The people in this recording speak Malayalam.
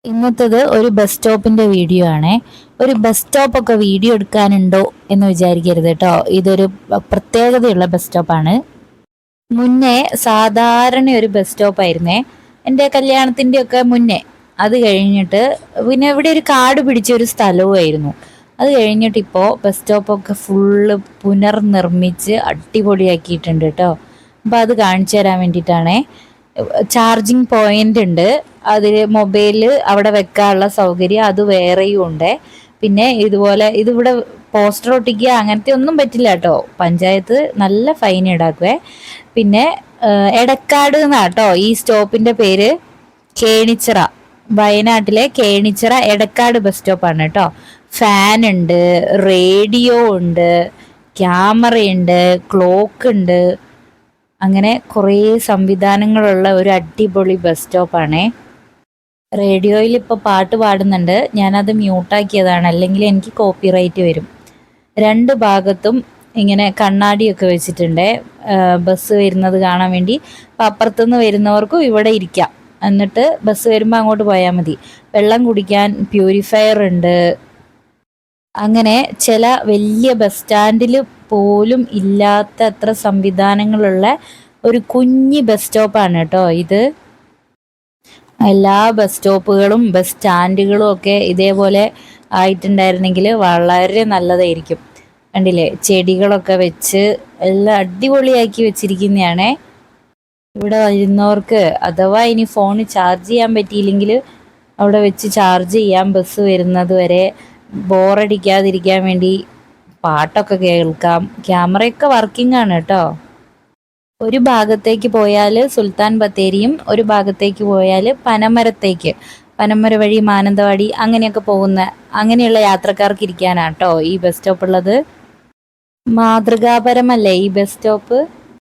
ഇന്നത്തേത് ഒരു ബസ് സ്റ്റോപ്പിന്റെ വീഡിയോ ആണേ. ഒരു ബസ് സ്റ്റോപ്പ് ഒക്കെ വീഡിയോ എടുക്കാനുണ്ടോ എന്ന് വിചാരിക്കരുത് കേട്ടോ. ഇതൊരു പ്രത്യേകതയുള്ള ബസ് സ്റ്റോപ്പാണ്. മുന്നേ സാധാരണ ഒരു ബസ് സ്റ്റോപ്പ് ആയിരുന്നേ, എൻ്റെ കല്യാണത്തിൻ്റെ ഒക്കെ മുന്നേ. അത് കഴിഞ്ഞിട്ട് പിന്നെ ഇവിടെ ഒരു കാട് പിടിച്ച ഒരു സ്ഥലവുമായിരുന്നു. അത് കഴിഞ്ഞിട്ട് ഇപ്പോൾ ബസ് സ്റ്റോപ്പൊക്കെ ഫുള്ള് പുനർനിർമ്മിച്ച് അടിപൊളിയാക്കിയിട്ടുണ്ട് കേട്ടോ. അപ്പോൾ അത് കാണിച്ചു തരാൻ വേണ്ടിയിട്ടാണേ. ചാർജിങ് പോയിന്റ് ഉണ്ട്, അതിൽ മൊബൈൽ അവിടെ വെക്കാനുള്ള സൗകര്യം അത് വേറെയും ഉണ്ട്. പിന്നെ ഇതുപോലെ ഇതിവിടെ പോസ്റ്റർ ഒട്ടിക്കുക അങ്ങനത്തെ ഒന്നും പറ്റില്ല കേട്ടോ. പഞ്ചായത്ത് നല്ല ഫൈൻ ഈടാക്കുവേ. പിന്നെ എടക്കാട് എന്നാട്ടോ ഈ സ്റ്റോപ്പിന്റെ പേര്. കേണിച്ചിറ, വയനാട്ടിലെ കേണിച്ചിറ എടക്കാട് ബസ് സ്റ്റോപ്പാണ് കേട്ടോ. ഫാൻ ഉണ്ട്, റേഡിയോ ഉണ്ട്, ക്യാമറയുണ്ട്, ക്ലോക്ക് ഉണ്ട്, അങ്ങനെ കുറേ സംവിധാനങ്ങളുള്ള ഒരു അടിപൊളി ബസ് സ്റ്റോപ്പാണേ. റേഡിയോയിൽ ഇപ്പോൾ പാട്ട് പാടുന്നുണ്ട്, ഞാനത് മ്യൂട്ടാക്കിയതാണ്, അല്ലെങ്കിൽ എനിക്ക് കോപ്പിറൈറ്റ് വരും. രണ്ട് ഭാഗത്തും ഇങ്ങനെ കണ്ണാടിയൊക്കെ വെച്ചിട്ടുണ്ട് ബസ് വരുന്നത് കാണാൻ വേണ്ടി. അപ്പം അപ്പുറത്തുനിന്ന് വരുന്നവർക്കും ഇവിടെ ഇരിക്കാം, എന്നിട്ട് ബസ് വരുമ്പോൾ അങ്ങോട്ട് പോയാൽ മതി. വെള്ളം കുടിക്കാൻ പ്യൂരിഫയർ ഉണ്ട്. അങ്ങനെ ചില വലിയ ബസ് സ്റ്റാൻഡിൽ പോലും ഇല്ലാത്ത അത്ര സംവിധാനങ്ങളുള്ള ഒരു കുഞ്ഞി ബസ് സ്റ്റോപ്പാണ് കേട്ടോ ഇത്. എല്ലാ ബസ് സ്റ്റോപ്പുകളും ബസ് സ്റ്റാൻഡുകളും ഒക്കെ ഇതേപോലെ ആയിട്ടുണ്ടായിരുന്നെങ്കിൽ വളരെ നല്ലതായിരിക്കും. കണ്ടില്ലേ, ചെടികളൊക്കെ വെച്ച് എല്ലാം അടിപൊളിയാക്കി വെച്ചിരിക്കുന്നതാണേ. ഇവിടെ വരുന്നവർക്ക് അഥവാ ഇനി ഫോൺ ചാർജ് ചെയ്യാൻ പറ്റിയില്ലെങ്കിൽ അവിടെ വെച്ച് ചാർജ് ചെയ്യാം. ബസ് വരുന്നത് വരെ ബോറടിക്കാതിരിക്കാൻ വേണ്ടി പാട്ടൊക്കെ കേൾക്കാം. ക്യാമറയൊക്കെ വർക്കിംഗ് ആണ് കേട്ടോ. ഒരു ഭാഗത്തേക്ക് പോയാൽ സുൽത്താൻ ബത്തേരിയും ഒരു ഭാഗത്തേക്ക് പോയാൽ പനമരത്തേക്ക്, പനമര വഴി മാനന്തവാടി അങ്ങനെയൊക്കെ പോകുന്ന അങ്ങനെയുള്ള യാത്രക്കാർക്ക് ഇരിക്കാനാണ് കേട്ടോ ഈ ബസ് സ്റ്റോപ്പ് ഉള്ളത്. മാതൃകാപരമല്ലേ ഈ ബസ് സ്റ്റോപ്പ്?